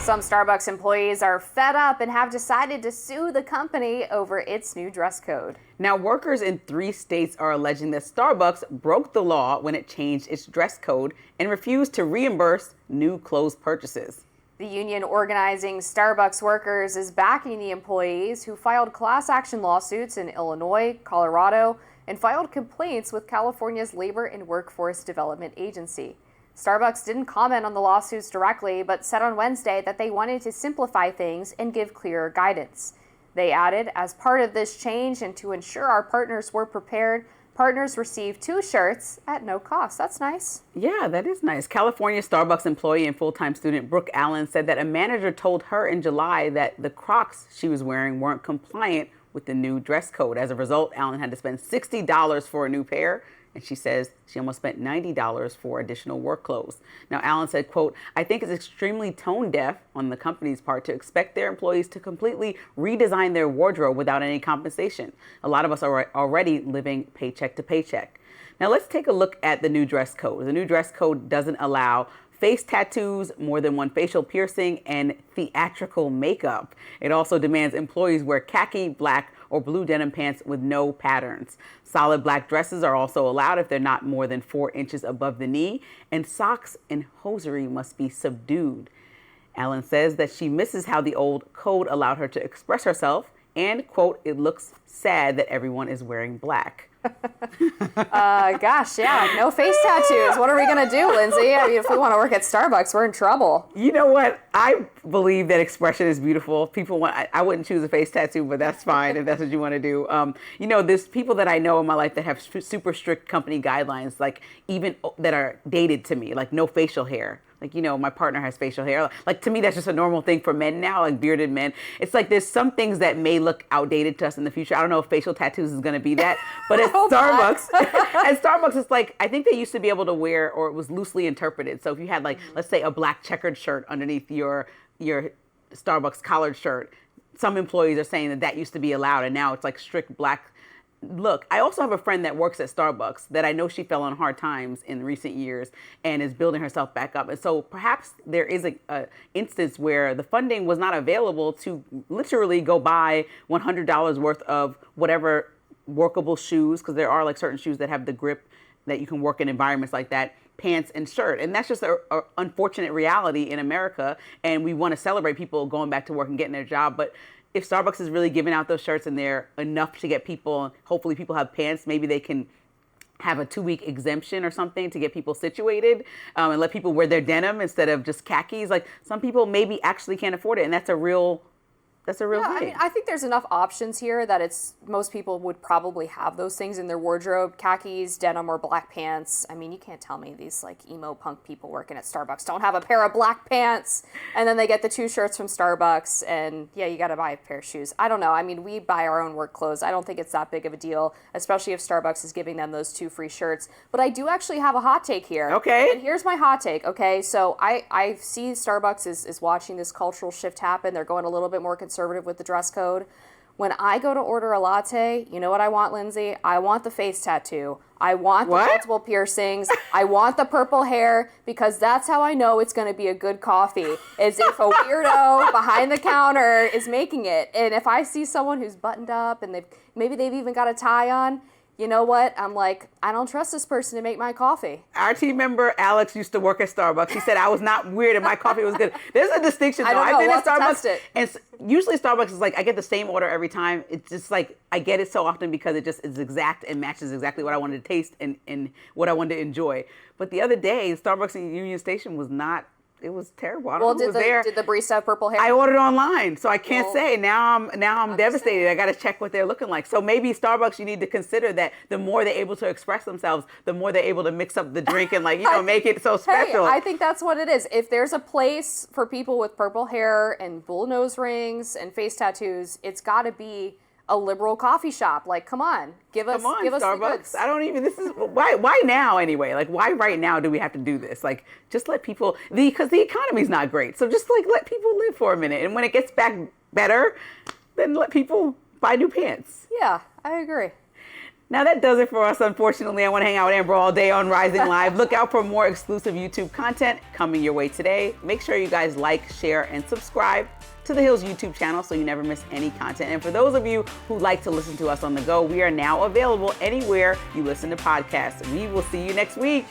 Some Starbucks employees are fed up and have decided to sue the company over its new dress code. Now, workers in 3 states are alleging that Starbucks broke the law when it changed its dress code and refused to reimburse new clothes purchases. The union organizing Starbucks workers is backing the employees who filed class action lawsuits in Illinois, Colorado, and filed complaints with California's Labor and Workforce Development Agency. Starbucks didn't comment on the lawsuits directly, but said on Wednesday that they wanted to simplify things and give clearer guidance. They added, as part of this change and to ensure our partners were prepared, partners received 2 shirts at no cost. That's nice. Yeah, that is nice. California Starbucks employee and full-time student Brooke Allen said that a manager told her in July that the Crocs she was wearing weren't compliant with the new dress code. As a result, Allen had to spend $60 for a new pair. And she says she almost spent $90 for additional work clothes. Now, Allen said, quote, "I think it's extremely tone deaf on the company's part to expect their employees to completely redesign their wardrobe without any compensation. A lot of us are already living paycheck to paycheck." Now, let's take a look at the new dress code. The new dress code doesn't allow face tattoos, more than 1 facial piercing, and theatrical makeup. It also demands employees wear khaki, black, or blue denim pants with no patterns. Solid black dresses are also allowed if they're not more than 4 inches above the knee, and socks and hosiery must be subdued. Allen says that she misses how the old code allowed her to express herself, and, quote, "It looks sad that everyone is wearing black." Gosh, yeah, no face tattoos. What are we going to do, Lindsay? I mean, if we want to work at Starbucks, we're in trouble. You know what? I believe that expression is beautiful. People want, I wouldn't choose a face tattoo, but that's fine if that's what you want to do. There's people that I know in my life that have super strict company guidelines, like even that are dated to me, like no facial hair. Like, my partner has facial hair. Like, to me, that's just a normal thing for men now, like bearded men. It's like there's some things that may look outdated to us in the future. I don't know if facial tattoos is going to be that. But at Starbucks, it's like, I think they used to be able to wear, or it was loosely interpreted. So if you had, like, let's say a black checkered shirt underneath your Starbucks collared shirt, some employees are saying that used to be allowed, and now it's like strict black. Look, I also have a friend that works at Starbucks that I know she fell on hard times in recent years and is building herself back up. And so perhaps there is a instance where the funding was not available to literally go buy $100 worth of whatever workable shoes, because there are like certain shoes that have the grip that you can work in environments like that, pants and shirt. And that's just an unfortunate reality in America. And we want to celebrate people going back to work and getting their job. But if Starbucks is really giving out those shirts and they're enough to get people, hopefully people have pants, maybe they can have a 2-week exemption or something to get people situated, and let people wear their denim instead of just khakis. Like, some people maybe actually can't afford it, and that's a real thing. I mean, I think there's enough options here that most people would probably have those things in their wardrobe: khakis, denim, or black pants. I mean, you can't tell me these like emo punk people working at Starbucks don't have a pair of black pants, and then they get the 2 shirts from Starbucks, and yeah, you got to buy a pair of shoes. I don't know. I mean, we buy our own work clothes. I don't think it's that big of a deal, especially if Starbucks is giving them those 2 free shirts. But I do actually have a hot take here. Okay. And here's my hot take. Okay, so I see Starbucks is watching this cultural shift happen. They're going a little bit more conservative with the dress code. When I go to order a latte, you know what I want, Lindsay? I want the face tattoo. I want the multiple piercings. I want the purple hair, because that's how I know it's going to be a good coffee, is if a weirdo behind the counter is making it. And if I see someone who's buttoned up and maybe they've even got a tie on, you know what? I'm like, I don't trust this person to make my coffee. Our team member Alex used to work at Starbucks. He said I was not weird and my coffee was good. There's a distinction, though. I don't know. I've been We'll at have to Starbucks, test it. and usually Starbucks is like, I get the same order every time. It's just like, I get it so often because it just is exact and matches exactly what I wanted to taste and what I wanted to enjoy. But the other day, Starbucks in Union Station was not. It was terrible. I don't know who was there. Did the barista have purple hair? I ordered online, so I can't say. Now I'm devastated. I got to check what they're looking like. So maybe Starbucks, you need to consider that the more they're able to express themselves, the more they're able to mix up the drink and make it so special. Hey, I think that's what it is. If there's a place for people with purple hair and bull nose rings and face tattoos, it's got to be a liberal coffee shop. Like, come on, give us Starbucks. The goods. I don't even. This is why now anyway. Like, why right now do we have to do this? Like, just let people because the economy's not great. So just like let people live for a minute, and when it gets back better, then let people buy new pants. Yeah, I agree. Now that does it for us, unfortunately. I want to hang out with Amber all day on Rising Live. Look out for more exclusive YouTube content coming your way today. Make sure you guys like, share, and subscribe to The Hill's YouTube channel so you never miss any content. And for those of you who like to listen to us on the go, we are now available anywhere you listen to podcasts. We will see you next week.